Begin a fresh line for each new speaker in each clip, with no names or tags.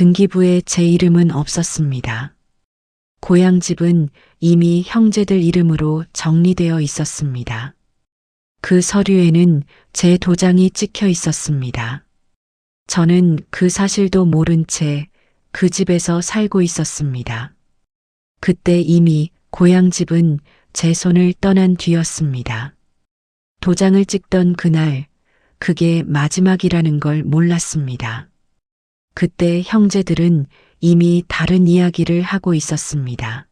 등기부에 제 이름은 없었습니다. 고향집은 이미 형제들 이름으로 정리되어 있었습니다. 그 서류에는 제 도장이 찍혀 있었습니다. 저는 그 사실도 모른 채 그 집에서 살고 있었습니다. 그때 이미 고향집은 제 손을 떠난 뒤였습니다. 도장을 찍던 그날, 그게 마지막이라는 걸 몰랐습니다. 그때 형제들은 이미 다른 이야기를 하고 있었습니다.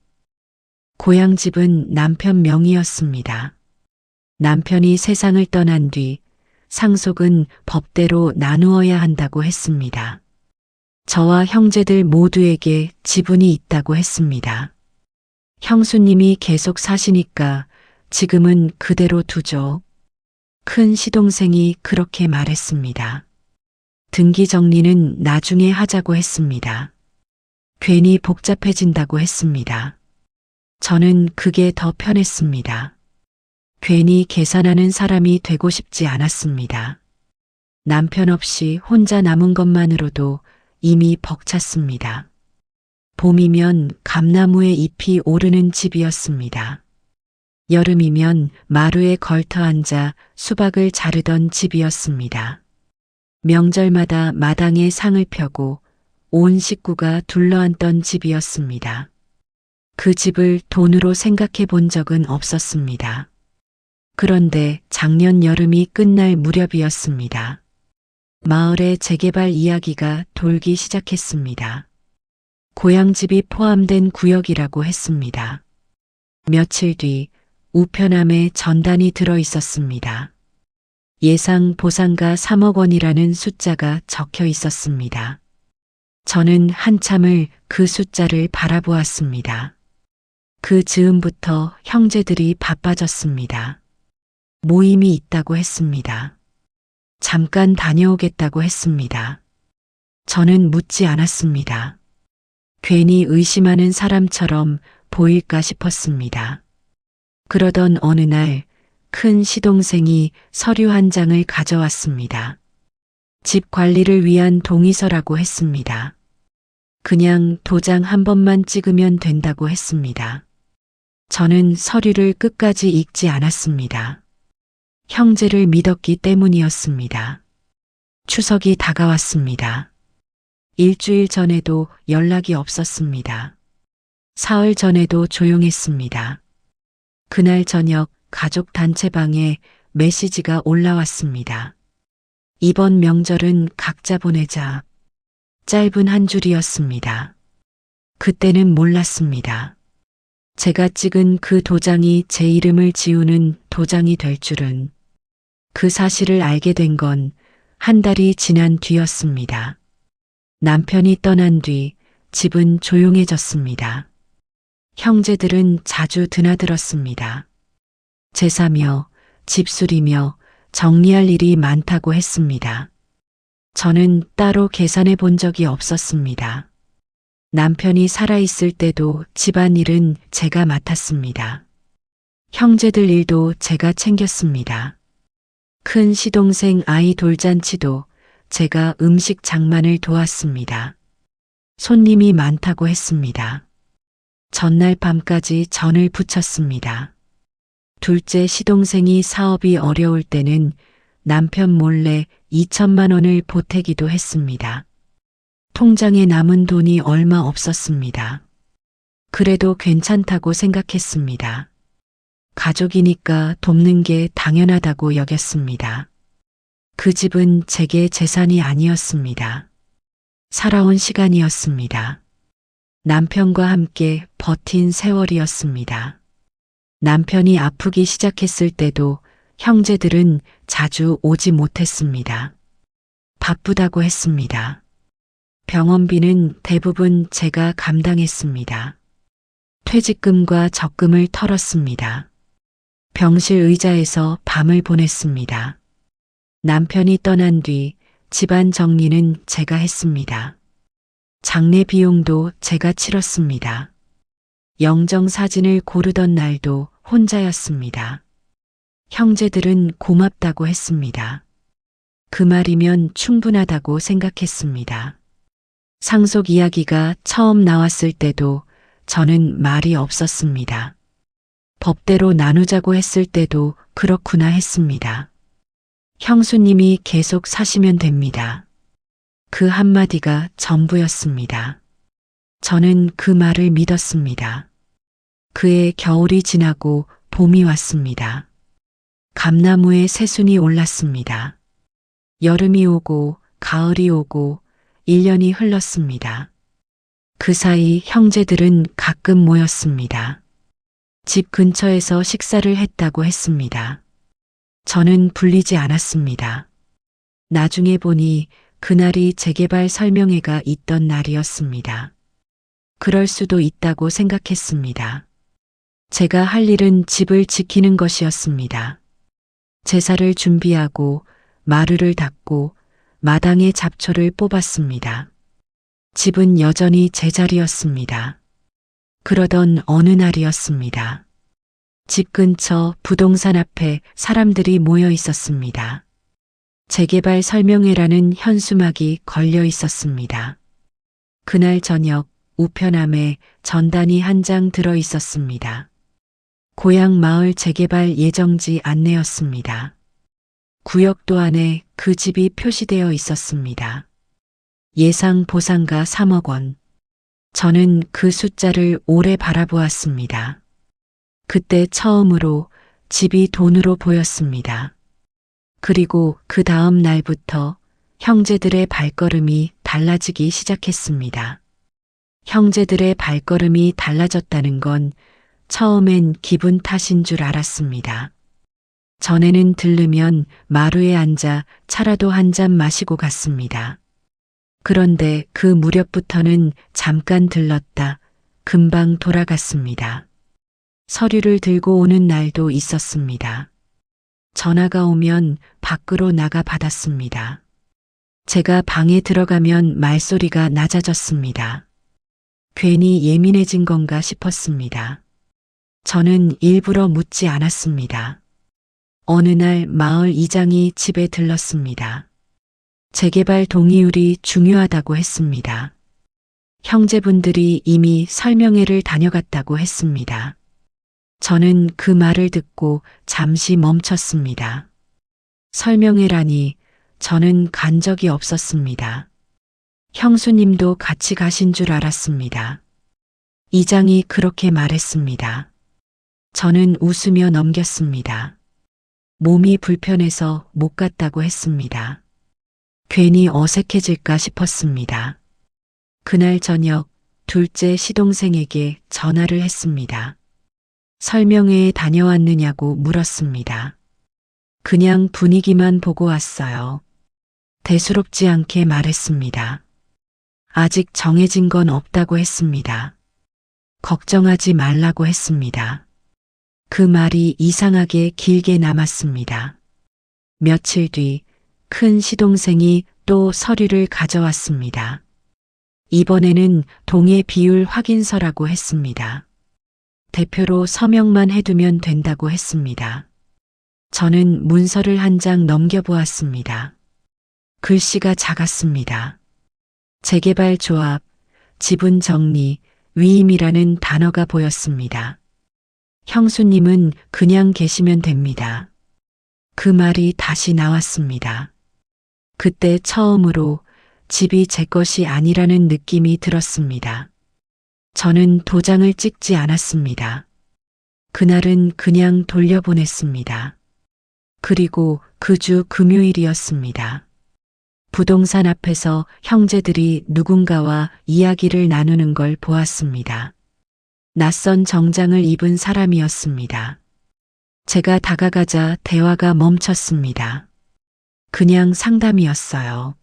고향집은 남편 명의였습니다. 남편이 세상을 떠난 뒤 상속은 법대로 나누어야 한다고 했습니다. 저와 형제들 모두에게 지분이 있다고 했습니다. 형수님이 계속 사시니까 지금은 그대로 두죠. 큰 시동생이 그렇게 말했습니다. 등기 정리는 나중에 하자고 했습니다. 괜히 복잡해진다고 했습니다. 저는 그게 더 편했습니다. 괜히 계산하는 사람이 되고 싶지 않았습니다. 남편 없이 혼자 남은 것만으로도 이미 벅찼습니다. 봄이면 감나무에 잎이 오르는 집이었습니다. 여름이면 마루에 걸터 앉아 수박을 자르던 집이었습니다. 명절마다 마당에 상을 펴고 온 식구가 둘러앉던 집이었습니다. 그 집을 돈으로 생각해 본 적은 없었습니다. 그런데 작년 여름이 끝날 무렵이었습니다. 마을의 재개발 이야기가 돌기 시작했습니다. 고향집이 포함된 구역이라고 했습니다. 며칠 뒤 우편함에 전단이 들어 있었습니다. 예상 보상가 3억 원이라는 숫자가 적혀 있었습니다. 저는 한참을 그 숫자를 바라보았습니다. 그 즈음부터 형제들이 바빠졌습니다. 모임이 있다고 했습니다. 잠깐 다녀오겠다고 했습니다. 저는 묻지 않았습니다. 괜히 의심하는 사람처럼 보일까 싶었습니다. 그러던 어느 날 큰 시동생이 서류 한 장을 가져왔습니다. 집 관리를 위한 동의서라고 했습니다. 그냥 도장 한 번만 찍으면 된다고 했습니다. 저는 서류를 끝까지 읽지 않았습니다. 형제를 믿었기 때문이었습니다. 추석이 다가왔습니다. 일주일 전에도 연락이 없었습니다. 사흘 전에도 조용했습니다. 그날 저녁 가족 단체방에 메시지가 올라왔습니다. 이번 명절은 각자 보내자. 짧은 한 줄이었습니다. 그때는 몰랐습니다. 제가 찍은 그 도장이 제 이름을 지우는 도장이 될 줄은. 그 사실을 알게 된 건 한 달이 지난 뒤였습니다. 남편이 떠난 뒤 집은 조용해졌습니다. 형제들은 자주 드나들었습니다. 제사며 집수리며 정리할 일이 많다고 했습니다. 저는 따로 계산해 본 적이 없었습니다. 남편이 살아있을 때도 집안일은 제가 맡았습니다. 형제들 일도 제가 챙겼습니다. 큰 시동생 아이 돌잔치도 제가 음식 장만을 도왔습니다. 손님이 많다고 했습니다. 전날 밤까지 전을 부쳤습니다. 둘째 시동생이 사업이 어려울 때는 남편 몰래 2천만 원을 보태기도 했습니다. 통장에 남은 돈이 얼마 없었습니다. 그래도 괜찮다고 생각했습니다. 가족이니까 돕는 게 당연하다고 여겼습니다. 그 집은 제게 재산이 아니었습니다. 살아온 시간이었습니다. 남편과 함께 버틴 세월이었습니다. 남편이 아프기 시작했을 때도 형제들은 자주 오지 못했습니다. 바쁘다고 했습니다. 병원비는 대부분 제가 감당했습니다. 퇴직금과 적금을 털었습니다. 병실 의자에서 밤을 보냈습니다. 남편이 떠난 뒤 집안 정리는 제가 했습니다. 장례 비용도 제가 치렀습니다. 영정 사진을 고르던 날도 혼자였습니다. 형제들은 고맙다고 했습니다. 그 말이면 충분하다고 생각했습니다. 상속 이야기가 처음 나왔을 때도 저는 말이 없었습니다. 법대로 나누자고 했을 때도 그렇구나 했습니다. 형수님이 계속 사시면 됩니다. 그 한마디가 전부였습니다. 저는 그 말을 믿었습니다. 그해 겨울이 지나고 봄이 왔습니다. 감나무에 새순이 올랐습니다. 여름이 오고 가을이 오고 1년이 흘렀습니다. 그 사이 형제들은 가끔 모였습니다. 집 근처에서 식사를 했다고 했습니다. 저는 불리지 않았습니다. 나중에 보니 그날이 재개발 설명회가 있던 날이었습니다. 그럴 수도 있다고 생각했습니다. 제가 할 일은 집을 지키는 것이었습니다. 제사를 준비하고 마루를 닦고 마당에 잡초를 뽑았습니다. 집은 여전히 제자리였습니다. 그러던 어느 날이었습니다. 집 근처 부동산 앞에 사람들이 모여 있었습니다. 재개발 설명회라는 현수막이 걸려 있었습니다. 그날 저녁 우편함에 전단이 한 장 들어 있었습니다. 고향 마을 재개발 예정지 안내였습니다. 구역도 안에 그 집이 표시되어 있었습니다. 예상 보상가 3억 원. 저는 그 숫자를 오래 바라보았습니다. 그때 처음으로 집이 돈으로 보였습니다. 그리고 그 다음 날부터 형제들의 발걸음이 달라지기 시작했습니다. 형제들의 발걸음이 달라졌다는 건 처음엔 기분 탓인 줄 알았습니다. 전에는 들르면 마루에 앉아 차라도 한 잔 마시고 갔습니다. 그런데 그 무렵부터는 잠깐 들렀다 금방 돌아갔습니다. 서류를 들고 오는 날도 있었습니다. 전화가 오면 밖으로 나가 받았습니다. 제가 방에 들어가면 말소리가 낮아졌습니다. 괜히 예민해진 건가 싶었습니다. 저는 일부러 묻지 않았습니다. 어느 날 마을 이장이 집에 들렀습니다. 재개발 동의율이 중요하다고 했습니다. 형제분들이 이미 설명회를 다녀갔다고 했습니다. 저는 그 말을 듣고 잠시 멈췄습니다. 설명회라니 저는 간 적이 없었습니다. 형수님도 같이 가신 줄 알았습니다. 이장이 그렇게 말했습니다. 저는 웃으며 넘겼습니다. 몸이 불편해서 못 갔다고 했습니다. 괜히 어색해질까 싶었습니다. 그날 저녁 둘째 시동생에게 전화를 했습니다. 설명회에 다녀왔느냐고 물었습니다. 그냥 분위기만 보고 왔어요. 대수롭지 않게 말했습니다. 아직 정해진 건 없다고 했습니다. 걱정하지 말라고 했습니다. 그 말이 이상하게 길게 남았습니다. 며칠 뒤 큰 시동생이 또 서류를 가져왔습니다. 이번에는 동의 비율 확인서라고 했습니다. 대표로 서명만 해두면 된다고 했습니다. 저는 문서를 한 장 넘겨보았습니다. 글씨가 작았습니다. 재개발 조합, 지분 정리, 위임이라는 단어가 보였습니다. 형수님은 그냥 계시면 됩니다. 그 말이 다시 나왔습니다. 그때 처음으로 집이 제 것이 아니라는 느낌이 들었습니다. 저는 도장을 찍지 않았습니다. 그날은 그냥 돌려보냈습니다. 그리고 그 주 금요일이었습니다. 부동산 앞에서 형제들이 누군가와 이야기를 나누는 걸 보았습니다. 낯선 정장을 입은 사람이었습니다. 제가 다가가자 대화가 멈췄습니다. 그냥 상담이었어요.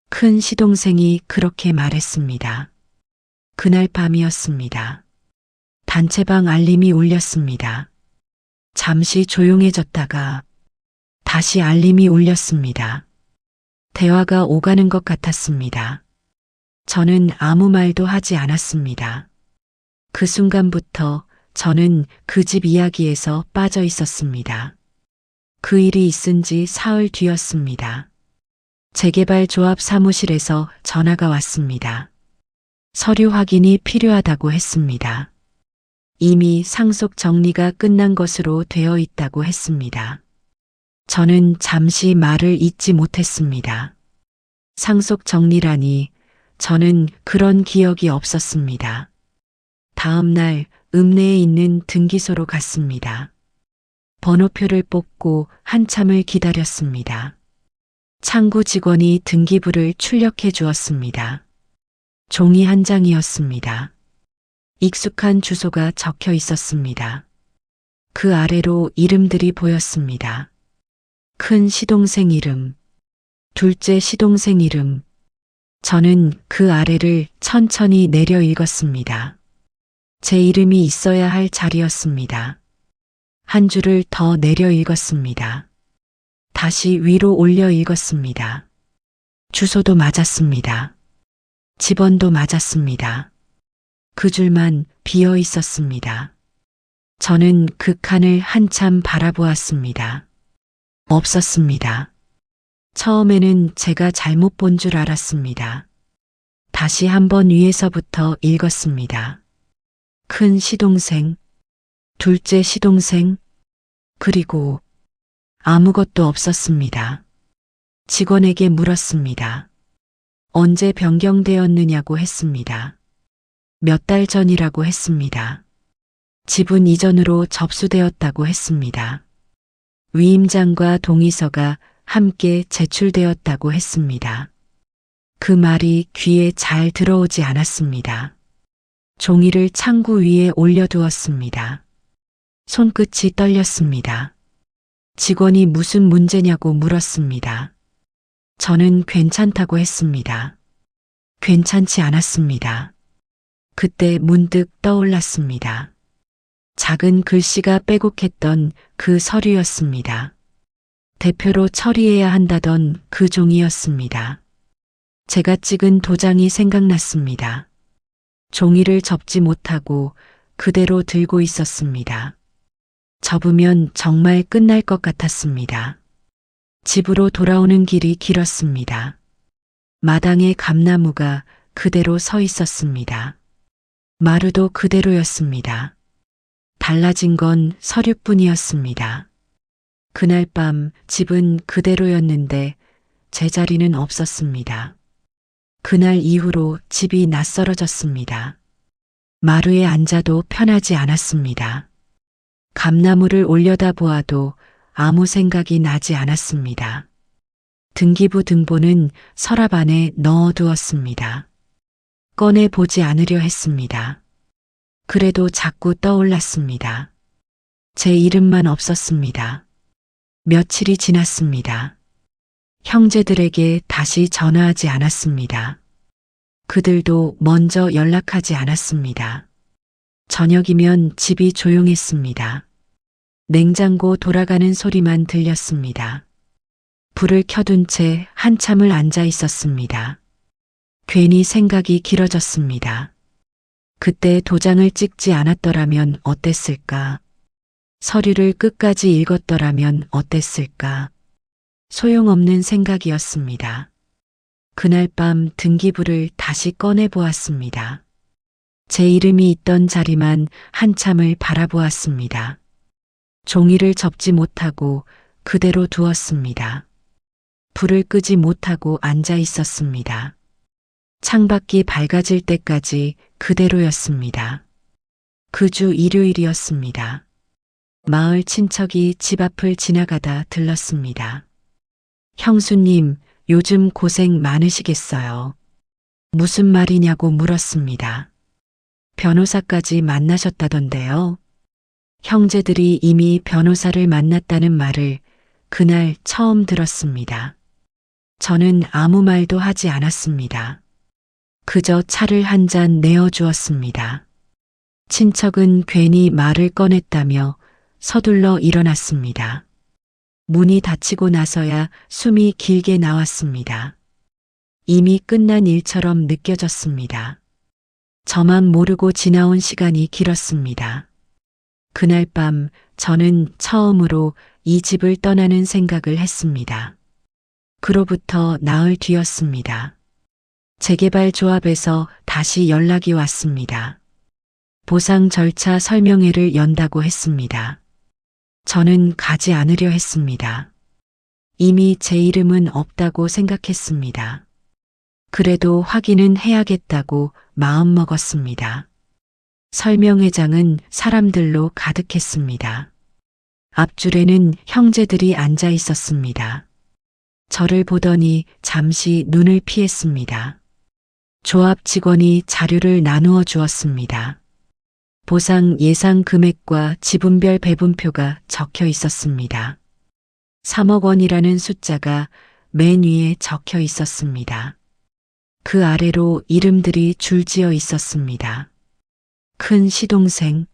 큰 시동생이 그렇게 말했습니다. 그날 밤이었습니다. 단체방 알림이 울렸습니다. 잠시 조용해졌다가 다시 알림이 울렸습니다. 대화가 오가는 것 같았습니다. 저는 아무 말도 하지 않았습니다. 그 순간부터 저는 그 집 이야기에서 빠져 있었습니다. 그 일이 있은 지 사흘 뒤였습니다. 재개발조합 사무실에서 전화가 왔습니다. 서류 확인이 필요하다고 했습니다. 이미 상속 정리가 끝난 것으로 되어 있다고 했습니다. 저는 잠시 말을 잇지 못했습니다. 상속 정리라니 저는 그런 기억이 없었습니다. 다음 날 읍내에 있는 등기소로 갔습니다. 번호표를 뽑고 한참을 기다렸습니다. 창구 직원이 등기부를 출력해 주었습니다. 종이 한 장이었습니다. 익숙한 주소가 적혀 있었습니다. 그 아래로 이름들이 보였습니다. 큰 시동생 이름, 둘째 시동생 이름. 저는 그 아래를 천천히 내려 읽었습니다. 제 이름이 있어야 할 자리였습니다. 한 줄을 더 내려 읽었습니다. 다시 위로 올려 읽었습니다. 주소도 맞았습니다. 집원도 맞았습니다. 그 줄만 비어 있었습니다. 저는 그 칸을 한참 바라보았습니다. 없었습니다. 처음에는 제가 잘못 본 줄 알았습니다. 다시 한번 위에서부터 읽었습니다. 큰 시동생, 둘째 시동생, 그리고 아무것도 없었습니다. 직원에게 물었습니다. 언제 변경되었느냐고 했습니다. 몇 달 전이라고 했습니다. 지분 이전으로 접수되었다고 했습니다. 위임장과 동의서가 함께 제출되었다고 했습니다. 그 말이 귀에 잘 들어오지 않았습니다. 종이를 창구 위에 올려두었습니다. 손끝이 떨렸습니다. 직원이 무슨 문제냐고 물었습니다. 저는 괜찮다고 했습니다. 괜찮지 않았습니다. 그때 문득 떠올랐습니다. 작은 글씨가 빼곡했던 그 서류였습니다. 대표로 처리해야 한다던 그 종이였습니다. 제가 찍은 도장이 생각났습니다. 종이를 접지 못하고 그대로 들고 있었습니다. 접으면 정말 끝날 것 같았습니다. 집으로 돌아오는 길이 길었습니다. 마당에 감나무가 그대로 서 있었습니다. 마루도 그대로였습니다. 달라진 건 서류뿐이었습니다. 그날 밤 집은 그대로였는데 제자리는 없었습니다. 그날 이후로 집이 낯설어졌습니다. 마루에 앉아도 편하지 않았습니다. 감나무를 올려다보아도 아무 생각이 나지 않았습니다. 등기부 등본은 서랍 안에 넣어두었습니다. 꺼내보지 않으려 했습니다. 그래도 자꾸 떠올랐습니다. 제 이름만 없었습니다. 며칠이 지났습니다. 형제들에게 다시 전화하지 않았습니다. 그들도 먼저 연락하지 않았습니다. 저녁이면 집이 조용했습니다. 냉장고 돌아가는 소리만 들렸습니다. 불을 켜둔 채 한참을 앉아 있었습니다. 괜히 생각이 길어졌습니다. 그때 도장을 찍지 않았더라면 어땠을까? 서류를 끝까지 읽었더라면 어땠을까? 소용없는 생각이었습니다. 그날 밤 등기부를 다시 꺼내 보았습니다. 제 이름이 있던 자리만 한참을 바라보았습니다. 종이를 접지 못하고 그대로 두었습니다. 불을 끄지 못하고 앉아 있었습니다. 창밖이 밝아질 때까지 그대로였습니다. 그 주 일요일이었습니다. 마을 친척이 집 앞을 지나가다 들렀습니다. 형수님, 요즘 고생 많으시겠어요. 무슨 말이냐고 물었습니다. 변호사까지 만나셨다던데요. 형제들이 이미 변호사를 만났다는 말을 그날 처음 들었습니다. 저는 아무 말도 하지 않았습니다. 그저 차를 한 잔 내어주었습니다. 친척은 괜히 말을 꺼냈다며 서둘러 일어났습니다. 문이 닫히고 나서야 숨이 길게 나왔습니다. 이미 끝난 일처럼 느껴졌습니다. 저만 모르고 지나온 시간이 길었습니다. 그날 밤 저는 처음으로 이 집을 떠나는 생각을 했습니다. 그로부터 나흘 뒤였습니다. 재개발 조합에서 다시 연락이 왔습니다. 보상 절차 설명회를 연다고 했습니다. 저는 가지 않으려 했습니다. 이미 제 이름은 없다고 생각했습니다. 그래도 확인은 해야겠다고 마음먹었습니다. 설명회장은 사람들로 가득했습니다. 앞줄에는 형제들이 앉아 있었습니다. 저를 보더니 잠시 눈을 피했습니다. 조합 직원이 자료를 나누어 주었습니다. 보상 예상 금액과 지분별 배분표가 적혀 있었습니다. 3억 원이라는 숫자가 맨 위에 적혀 있었습니다. 그 아래로 이름들이 줄지어 있었습니다. 큰 시동생,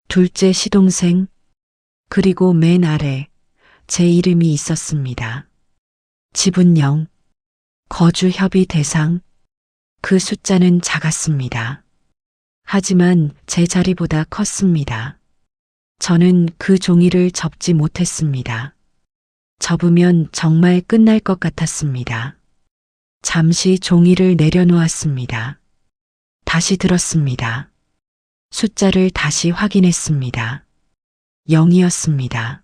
둘째 시동생, 그리고 맨 아래 제 이름이 있었습니다. 지분령, 거주 협의 대상, 그 숫자는 작았습니다. 하지만 제 자리보다 컸습니다. 저는 그 종이를 접지 못했습니다. 접으면 정말 끝날 것 같았습니다. 잠시 종이를 내려놓았습니다. 다시 들었습니다. 숫자를 다시 확인했습니다. 0이었습니다.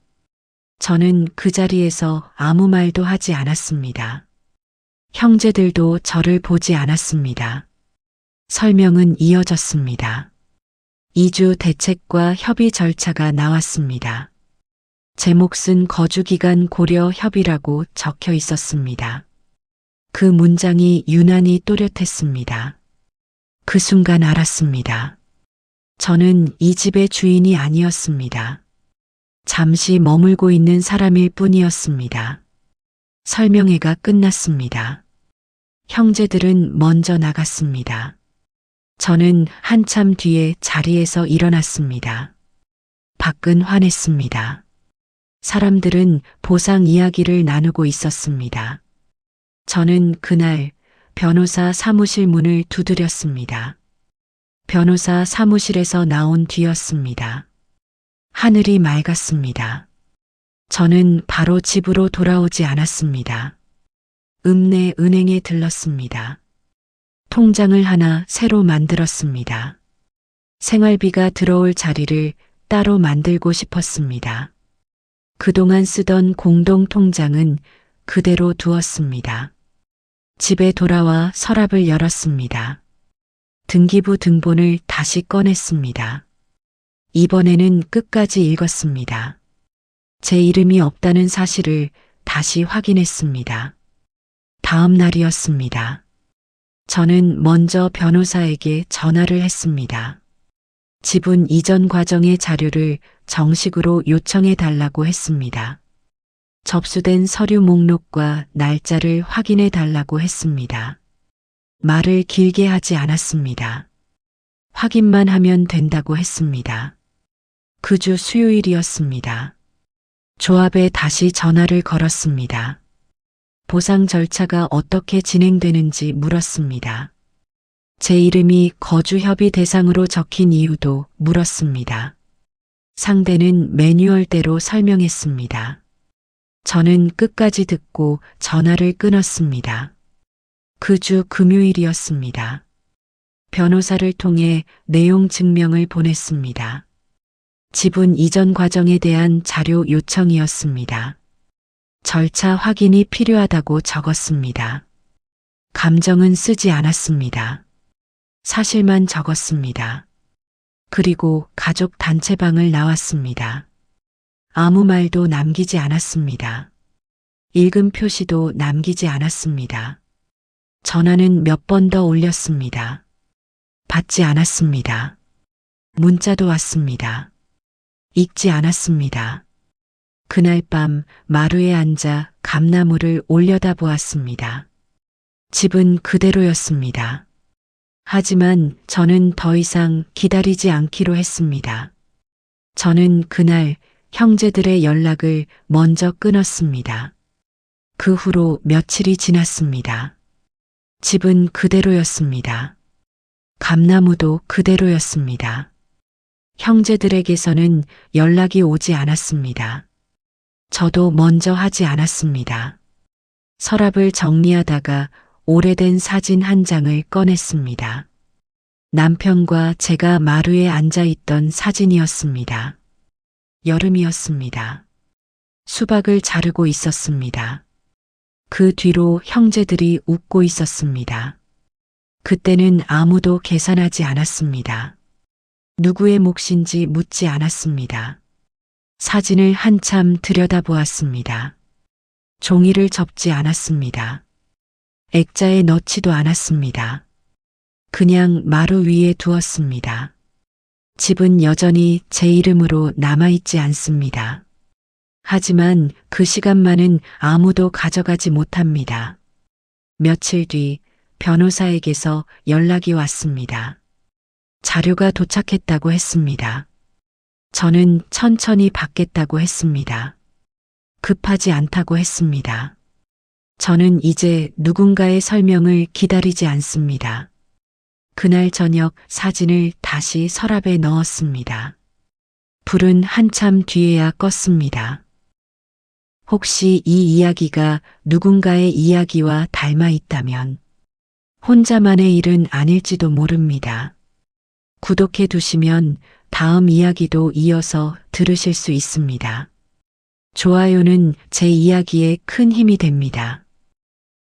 저는 그 자리에서 아무 말도 하지 않았습니다. 형제들도 저를 보지 않았습니다. 설명은 이어졌습니다. 2주 대책과 협의 절차가 나왔습니다. 제 몫은 거주기간 고려 협의라고 적혀 있었습니다. 그 문장이 유난히 또렷했습니다. 그 순간 알았습니다. 저는 이 집의 주인이 아니었습니다. 잠시 머물고 있는 사람일 뿐이었습니다. 설명회가 끝났습니다. 형제들은 먼저 나갔습니다. 저는 한참 뒤에 자리에서 일어났습니다. 밖은 환했습니다. 사람들은 보상 이야기를 나누고 있었습니다. 저는 그날 변호사 사무실 문을 두드렸습니다. 변호사 사무실에서 나온 뒤였습니다. 하늘이 맑았습니다. 저는 바로 집으로 돌아오지 않았습니다. 읍내 은행에 들렀습니다. 통장을 하나 새로 만들었습니다. 생활비가 들어올 자리를 따로 만들고 싶었습니다. 그동안 쓰던 공동통장은 그대로 두었습니다. 집에 돌아와 서랍을 열었습니다. 등기부 등본을 다시 꺼냈습니다. 이번에는 끝까지 읽었습니다. 제 이름이 없다는 사실을 다시 확인했습니다. 다음 날이었습니다. 저는 먼저 변호사에게 전화를 했습니다. 지분 이전 과정의 자료를 정식으로 요청해 달라고 했습니다. 접수된 서류 목록과 날짜를 확인해 달라고 했습니다. 말을 길게 하지 않았습니다. 확인만 하면 된다고 했습니다. 그 주 수요일이었습니다. 조합에 다시 전화를 걸었습니다. 보상 절차가 어떻게 진행되는지 물었습니다. 제 이름이 거주협의 대상으로 적힌 이유도 물었습니다. 상대는 매뉴얼대로 설명했습니다. 저는 끝까지 듣고 전화를 끊었습니다. 그 주 금요일이었습니다. 변호사를 통해 내용 증명을 보냈습니다. 지분 이전 과정에 대한 자료 요청이었습니다. 절차 확인이 필요하다고 적었습니다. 감정은 쓰지 않았습니다. 사실만 적었습니다. 그리고 가족 단체방을 나왔습니다. 아무 말도 남기지 않았습니다. 읽음 표시도 남기지 않았습니다. 전화는 몇 번 더 올렸습니다. 받지 않았습니다. 문자도 왔습니다. 읽지 않았습니다. 그날 밤 마루에 앉아 감나무를 올려다보았습니다. 집은 그대로였습니다. 하지만 저는 더 이상 기다리지 않기로 했습니다. 저는 그날 형제들의 연락을 먼저 끊었습니다. 그 후로 며칠이 지났습니다. 집은 그대로였습니다. 감나무도 그대로였습니다. 형제들에게서는 연락이 오지 않았습니다. 저도 먼저 하지 않았습니다. 서랍을 정리하다가 오래된 사진 한 장을 꺼냈습니다. 남편과 제가 마루에 앉아 있던 사진이었습니다. 여름이었습니다. 수박을 자르고 있었습니다. 그 뒤로 형제들이 웃고 있었습니다. 그때는 아무도 계산하지 않았습니다. 누구의 몫인지 묻지 않았습니다. 사진을 한참 들여다보았습니다. 종이를 접지 않았습니다. 액자에 넣지도 않았습니다. 그냥 마루 위에 두었습니다. 집은 여전히 제 이름으로 남아있지 않습니다. 하지만 그 시간만은 아무도 가져가지 못합니다. 며칠 뒤 변호사에게서 연락이 왔습니다. 자료가 도착했다고 했습니다. 저는 천천히 받겠다고 했습니다. 급하지 않다고 했습니다. 저는 이제 누군가의 설명을 기다리지 않습니다. 그날 저녁 사진을 다시 서랍에 넣었습니다. 불은 한참 뒤에야 껐습니다. 혹시 이 이야기가 누군가의 이야기와 닮아 있다면 혼자만의 일은 아닐지도 모릅니다. 구독해 두시면 다음 이야기도 이어서 들으실 수 있습니다. 좋아요는 제 이야기에 큰 힘이 됩니다.